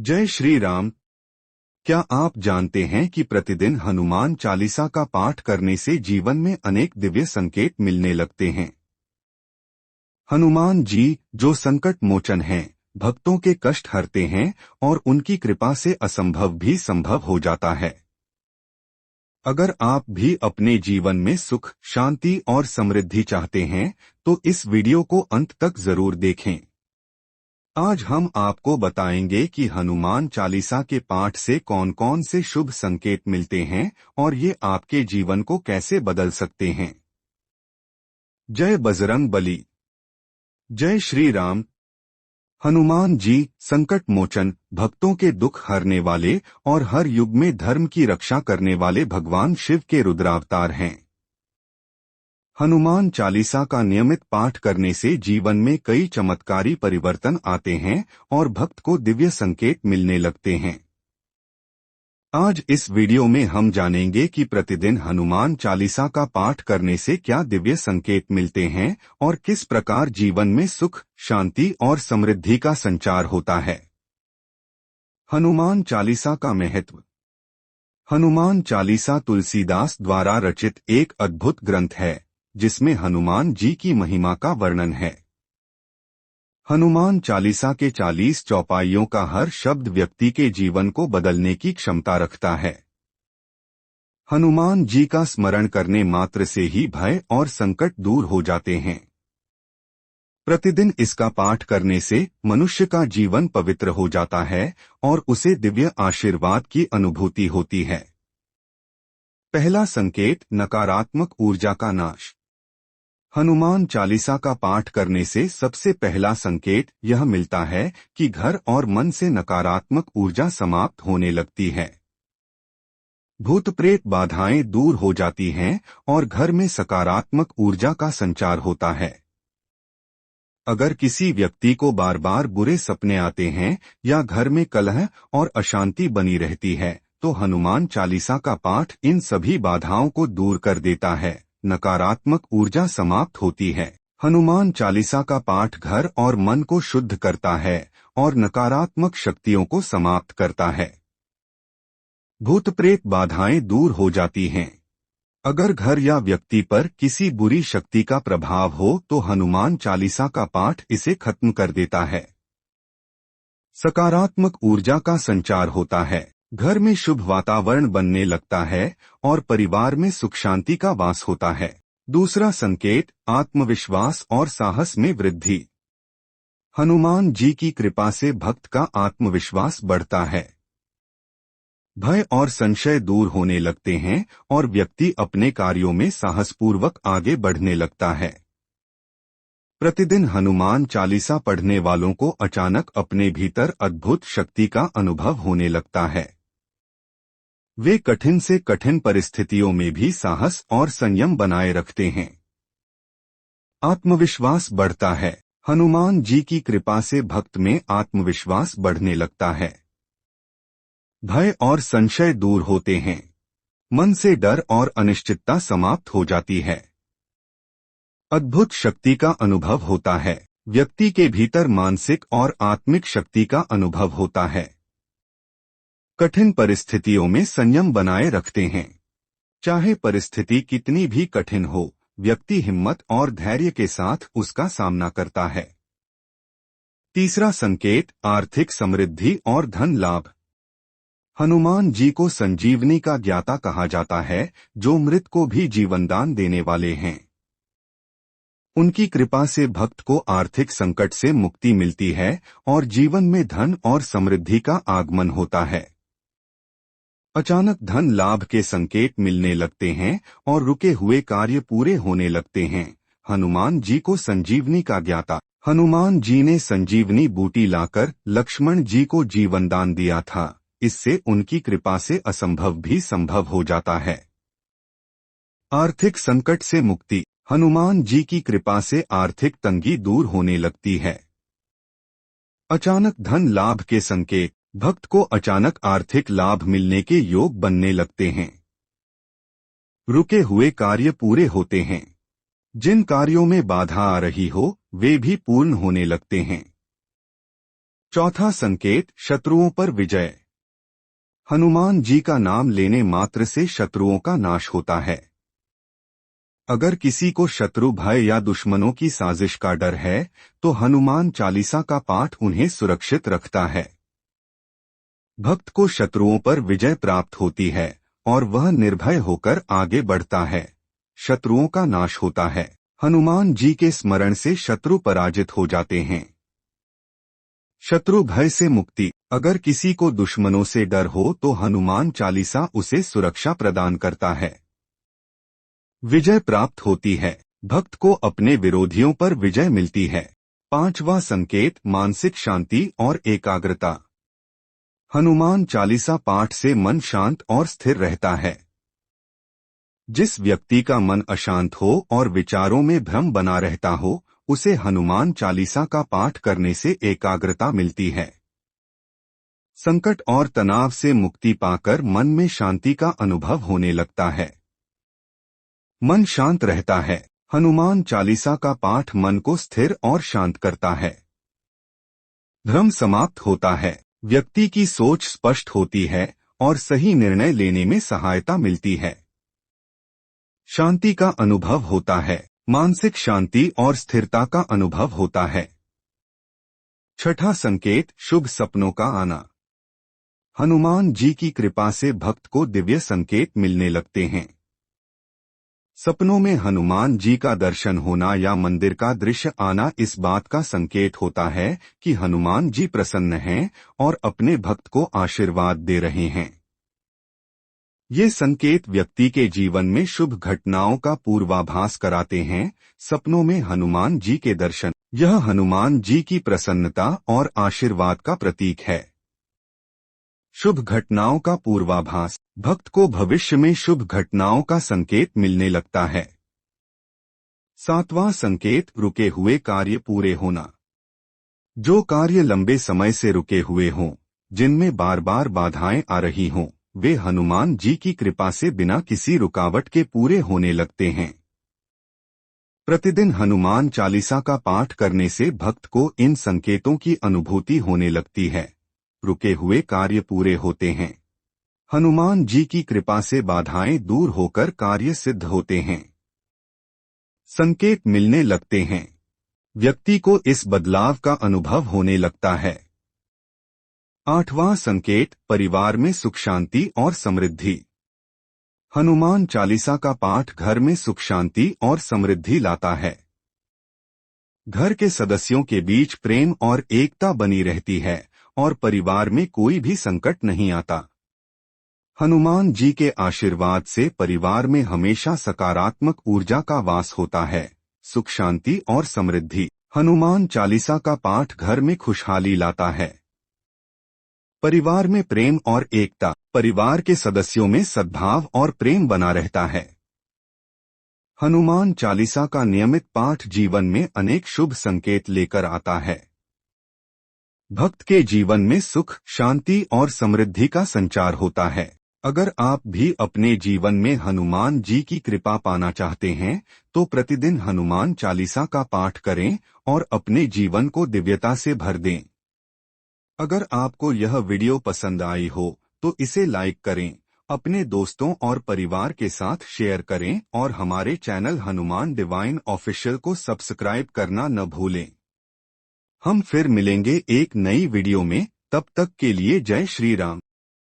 जय श्री राम। क्या आप जानते हैं कि प्रतिदिन हनुमान चालीसा का पाठ करने से जीवन में अनेक दिव्य संकेत मिलने लगते हैं। हनुमान जी जो संकट मोचन हैं, भक्तों के कष्ट हरते हैं और उनकी कृपा से असंभव भी संभव हो जाता है। अगर आप भी अपने जीवन में सुख, शांति और समृद्धि चाहते हैं तो इस वीडियो को अंत तक जरूर देखें। आज हम आपको बताएंगे कि हनुमान चालीसा के पाठ से कौन कौन से शुभ संकेत मिलते हैं और ये आपके जीवन को कैसे बदल सकते हैं। जय बजरंग बली। जय श्री राम। हनुमान जी संकट मोचन, भक्तों के दुख हरने वाले और हर युग में धर्म की रक्षा करने वाले भगवान शिव के रुद्रावतार हैं। हनुमान चालीसा का नियमित पाठ करने से जीवन में कई चमत्कारी परिवर्तन आते हैं और भक्त को दिव्य संकेत मिलने लगते हैं। आज इस वीडियो में हम जानेंगे कि प्रतिदिन हनुमान चालीसा का पाठ करने से क्या दिव्य संकेत मिलते हैं और किस प्रकार जीवन में सुख, शांति और समृद्धि का संचार होता है। हनुमान चालीसा का महत्व। हनुमान चालीसा तुलसीदास द्वारा रचित एक अद्भुत ग्रंथ है जिसमें हनुमान जी की महिमा का वर्णन है। हनुमान चालीसा के 40 चौपाइयों का हर शब्द व्यक्ति के जीवन को बदलने की क्षमता रखता है। हनुमान जी का स्मरण करने मात्र से ही भय और संकट दूर हो जाते हैं। प्रतिदिन इसका पाठ करने से मनुष्य का जीवन पवित्र हो जाता है और उसे दिव्य आशीर्वाद की अनुभूति होती है। पहला संकेत, नकारात्मक ऊर्जा का नाश। हनुमान चालीसा का पाठ करने से सबसे पहला संकेत यह मिलता है कि घर और मन से नकारात्मक ऊर्जा समाप्त होने लगती है। भूत प्रेत बाधाएं दूर हो जाती हैं और घर में सकारात्मक ऊर्जा का संचार होता है। अगर किसी व्यक्ति को बार बार बुरे सपने आते हैं या घर में कलह और अशांति बनी रहती है तो हनुमान चालीसा का पाठ इन सभी बाधाओं को दूर कर देता है। नकारात्मक ऊर्जा समाप्त होती है। हनुमान चालीसा का पाठ घर और मन को शुद्ध करता है और नकारात्मक शक्तियों को समाप्त करता है। भूत प्रेत बाधाएं दूर हो जाती हैं। अगर घर या व्यक्ति पर किसी बुरी शक्ति का प्रभाव हो तो हनुमान चालीसा का पाठ इसे खत्म कर देता है। सकारात्मक ऊर्जा का संचार होता है। घर में शुभ वातावरण बनने लगता है और परिवार में सुख शांति का वास होता है। दूसरा संकेत, आत्मविश्वास और साहस में वृद्धि। हनुमान जी की कृपा से भक्त का आत्मविश्वास बढ़ता है। भय और संशय दूर होने लगते हैं और व्यक्ति अपने कार्यों में साहसपूर्वक आगे बढ़ने लगता है। प्रतिदिन हनुमान चालीसा पढ़ने वालों को अचानक अपने भीतर अद्भुत शक्ति का अनुभव होने लगता है। वे कठिन से कठिन परिस्थितियों में भी साहस और संयम बनाए रखते हैं। आत्मविश्वास बढ़ता है। हनुमान जी की कृपा से भक्त में आत्मविश्वास बढ़ने लगता है। भय और संशय दूर होते हैं। मन से डर और अनिश्चितता समाप्त हो जाती है। अद्भुत शक्ति का अनुभव होता है। व्यक्ति के भीतर मानसिक और आत्मिक शक्ति का अनुभव होता है। कठिन परिस्थितियों में संयम बनाए रखते हैं। चाहे परिस्थिति कितनी भी कठिन हो, व्यक्ति हिम्मत और धैर्य के साथ उसका सामना करता है। तीसरा संकेत, आर्थिक समृद्धि और धन लाभ। हनुमान जी को संजीवनी का ज्ञाता कहा जाता है, जो मृत को भी जीवनदान देने वाले हैं। उनकी कृपा से भक्त को आर्थिक संकट से मुक्ति मिलती है और जीवन में धन और समृद्धि का आगमन होता है। अचानक धन लाभ के संकेत मिलने लगते हैं और रुके हुए कार्य पूरे होने लगते हैं। हनुमान जी को संजीवनी का ज्ञाता। हनुमान जी ने संजीवनी बूटी लाकर लक्ष्मण जी को जीवनदान दिया था। इससे उनकी कृपा से असंभव भी संभव हो जाता है। आर्थिक संकट से मुक्ति। हनुमान जी की कृपा से आर्थिक तंगी दूर होने लगती है। अचानक धन लाभ के संकेत। भक्त को अचानक आर्थिक लाभ मिलने के योग बनने लगते हैं। रुके हुए कार्य पूरे होते हैं। जिन कार्यों में बाधा आ रही हो वे भी पूर्ण होने लगते हैं। चौथा संकेत, शत्रुओं पर विजय। हनुमान जी का नाम लेने मात्र से शत्रुओं का नाश होता है। अगर किसी को शत्रु भय या दुश्मनों की साजिश का डर है तो हनुमान चालीसा का पाठ उन्हें सुरक्षित रखता है। भक्त को शत्रुओं पर विजय प्राप्त होती है और वह निर्भय होकर आगे बढ़ता है। शत्रुओं का नाश होता है। हनुमान जी के स्मरण से शत्रु पराजित हो जाते हैं। शत्रु भय से मुक्ति। अगर किसी को दुश्मनों से डर हो तो हनुमान चालीसा उसे सुरक्षा प्रदान करता है। विजय प्राप्त होती है। भक्त को अपने विरोधियों पर विजय मिलती है। पांचवा संकेत, मानसिक शांति और एकाग्रता। हनुमान चालीसा पाठ से मन शांत और स्थिर रहता है। जिस व्यक्ति का मन अशांत हो और विचारों में भ्रम बना रहता हो उसे हनुमान चालीसा का पाठ करने से एकाग्रता मिलती है। संकट और तनाव से मुक्ति पाकर मन में शांति का अनुभव होने लगता है। मन शांत रहता है। हनुमान चालीसा का पाठ मन को स्थिर और शांत करता है। भ्रम समाप्त होता है। व्यक्ति की सोच स्पष्ट होती है और सही निर्णय लेने में सहायता मिलती है। शांति का अनुभव होता है। मानसिक शांति और स्थिरता का अनुभव होता है। छठा संकेत, शुभ सपनों का आना। हनुमान जी की कृपा से भक्त को दिव्य संकेत मिलने लगते हैं। सपनों में हनुमान जी का दर्शन होना या मंदिर का दृश्य आना इस बात का संकेत होता है कि हनुमान जी प्रसन्न हैं और अपने भक्त को आशीर्वाद दे रहे हैं। ये संकेत व्यक्ति के जीवन में शुभ घटनाओं का पूर्वाभास कराते हैं। सपनों में हनुमान जी के दर्शन, यह हनुमान जी की प्रसन्नता और आशीर्वाद का प्रतीक है। शुभ घटनाओं का पूर्वाभास। भक्त को भविष्य में शुभ घटनाओं का संकेत मिलने लगता है। सातवां संकेत, रुके हुए कार्य पूरे होना। जो कार्य लंबे समय से रुके हुए हों, जिनमें बार बार बाधाएं आ रही हों, वे हनुमान जी की कृपा से बिना किसी रुकावट के पूरे होने लगते हैं। प्रतिदिन हनुमान चालीसा का पाठ करने से भक्त को इन संकेतों की अनुभूति होने लगती है। रुके हुए कार्य पूरे होते हैं। हनुमान जी की कृपा से बाधाएं दूर होकर कार्य सिद्ध होते हैं। संकेत मिलने लगते हैं। व्यक्ति को इस बदलाव का अनुभव होने लगता है। आठवां संकेत, परिवार में सुख शांति और समृद्धि। हनुमान चालीसा का पाठ घर में सुख शांति और समृद्धि लाता है। घर के सदस्यों के बीच प्रेम और एकता बनी रहती है और परिवार में कोई भी संकट नहीं आता। हनुमान जी के आशीर्वाद से परिवार में हमेशा सकारात्मक ऊर्जा का वास होता है। सुख शांति और समृद्धि। हनुमान चालीसा का पाठ घर में खुशहाली लाता है। परिवार में प्रेम और एकता। परिवार के सदस्यों में सद्भाव और प्रेम बना रहता है। हनुमान चालीसा का नियमित पाठ जीवन में अनेक शुभ संकेत लेकर आता है। भक्त के जीवन में सुख, शांति और समृद्धि का संचार होता है। अगर आप भी अपने जीवन में हनुमान जी की कृपा पाना चाहते हैं तो प्रतिदिन हनुमान चालीसा का पाठ करें और अपने जीवन को दिव्यता से भर दें। अगर आपको यह वीडियो पसंद आई हो तो इसे लाइक करें, अपने दोस्तों और परिवार के साथ शेयर करें और हमारे चैनल हनुमान डिवाइन ऑफिशियल को सब्सक्राइब करना न भूलें। हम फिर मिलेंगे एक नई वीडियो में। तब तक के लिए जय श्री राम।